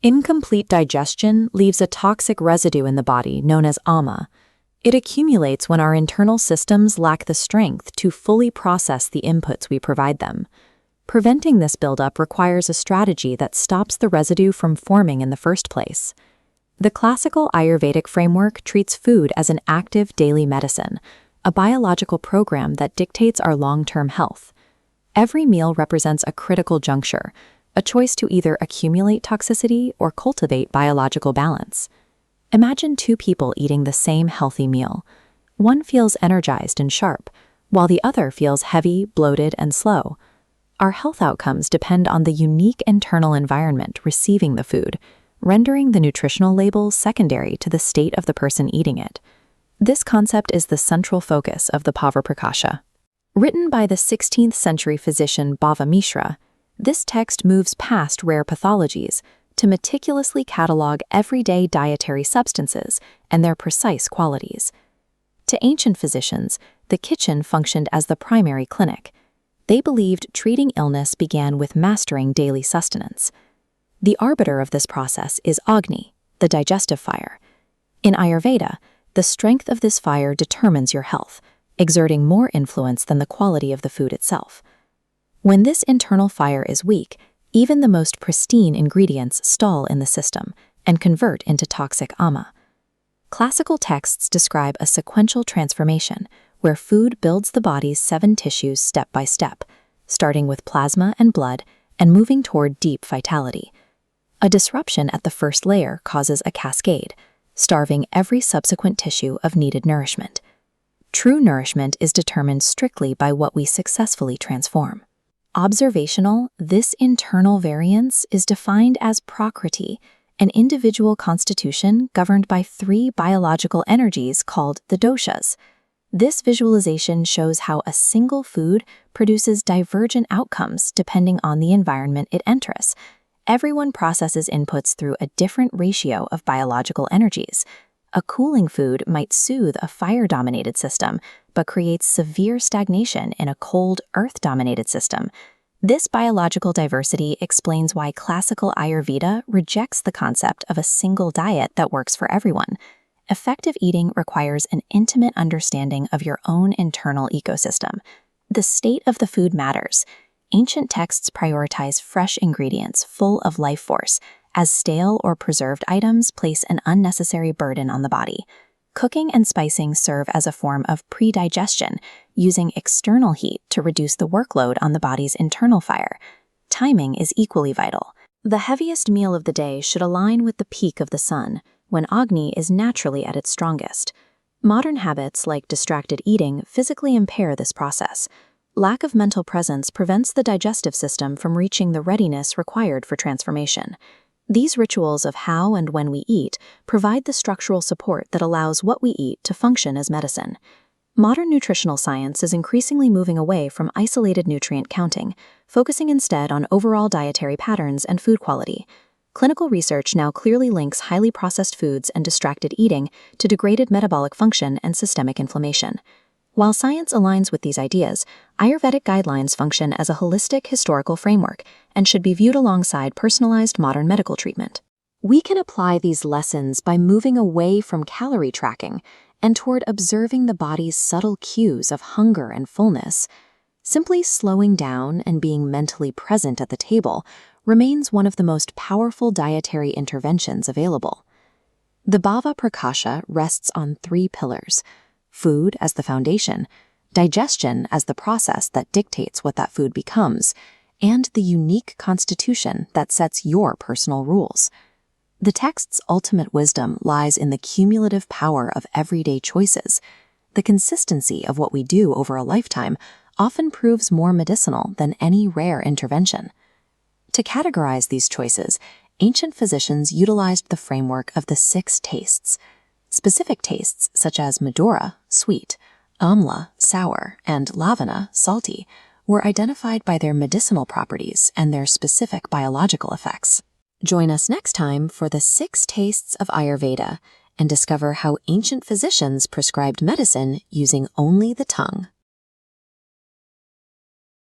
Incomplete digestion leaves a toxic residue in the body known as ama. It accumulates when our internal systems lack the strength to fully process the inputs we provide them. Preventing this buildup requires a strategy that stops the residue from forming in the first place. The classical Ayurvedic framework treats food as an active daily medicine, a biological program that dictates our long-term health. Every meal represents a critical juncture, a choice to either accumulate toxicity or cultivate biological balance. Imagine two people eating the same healthy meal. One feels energized and sharp, while the other feels heavy, bloated, and slow. Our health outcomes depend on the unique internal environment receiving the food, rendering the nutritional labels secondary to the state of the person eating it. This concept is the central focus of the Bhavaprakasha. Written by the 16th century physician Bhavaprakasha, this text moves past rare pathologies to meticulously catalog everyday dietary substances and their precise qualities. To ancient physicians, the kitchen functioned as the primary clinic. They believed treating illness began with mastering daily sustenance. The arbiter of this process is Agni, the digestive fire. In Ayurveda, the strength of this fire determines your health, exerting more influence than the quality of the food itself. When this internal fire is weak, even the most pristine ingredients stall in the system and convert into toxic ama. Classical texts describe a sequential transformation where food builds the body's 7 tissues step by step, starting with plasma and blood and moving toward deep vitality. A disruption at the first layer causes a cascade, starving every subsequent tissue of needed nourishment. True nourishment is determined strictly by what we successfully transform. Observational, this internal variance is defined as prakriti, an individual constitution governed by 3 biological energies called the doshas. This visualization shows how a single food produces divergent outcomes depending on the environment it enters. Everyone processes inputs through a different ratio of biological energies. A cooling food might soothe a fire-dominated system, but creates severe stagnation in a cold, earth-dominated system. This biological diversity explains why classical Ayurveda rejects the concept of a single diet that works for everyone. Effective eating requires an intimate understanding of your own internal ecosystem. The state of the food matters. Ancient texts prioritize fresh ingredients full of life force, as stale or preserved items place an unnecessary burden on the body. Cooking and spicing serve as a form of pre-digestion, using external heat to reduce the workload on the body's internal fire. Timing is equally vital. The heaviest meal of the day should align with the peak of the sun, when Agni is naturally at its strongest. Modern habits like distracted eating physically impair this process. Lack of mental presence prevents the digestive system from reaching the readiness required for transformation. These rituals of how and when we eat provide the structural support that allows what we eat to function as medicine. Modern nutritional science is increasingly moving away from isolated nutrient counting, focusing instead on overall dietary patterns and food quality. Clinical research now clearly links highly processed foods and distracted eating to degraded metabolic function and systemic inflammation. While science aligns with these ideas, Ayurvedic guidelines function as a holistic historical framework and should be viewed alongside personalized modern medical treatment. We can apply these lessons by moving away from calorie tracking and toward observing the body's subtle cues of hunger and fullness. Simply slowing down and being mentally present at the table remains one of the most powerful dietary interventions available. The Bhavaprakasha rests on 3 pillars: food as the foundation, digestion as the process that dictates what that food becomes, and the unique constitution that sets your personal rules. The text's ultimate wisdom lies in the cumulative power of everyday choices. The consistency of what we do over a lifetime often proves more medicinal than any rare intervention. To categorize these choices, ancient physicians utilized the framework of the 6 tastes. Specific tastes such as Madura, sweet, Amla, sour, and Lavana, salty, were identified by their medicinal properties and their specific biological effects. Join us next time for the 6 Tastes of Ayurveda and discover how ancient physicians prescribed medicine using only the tongue.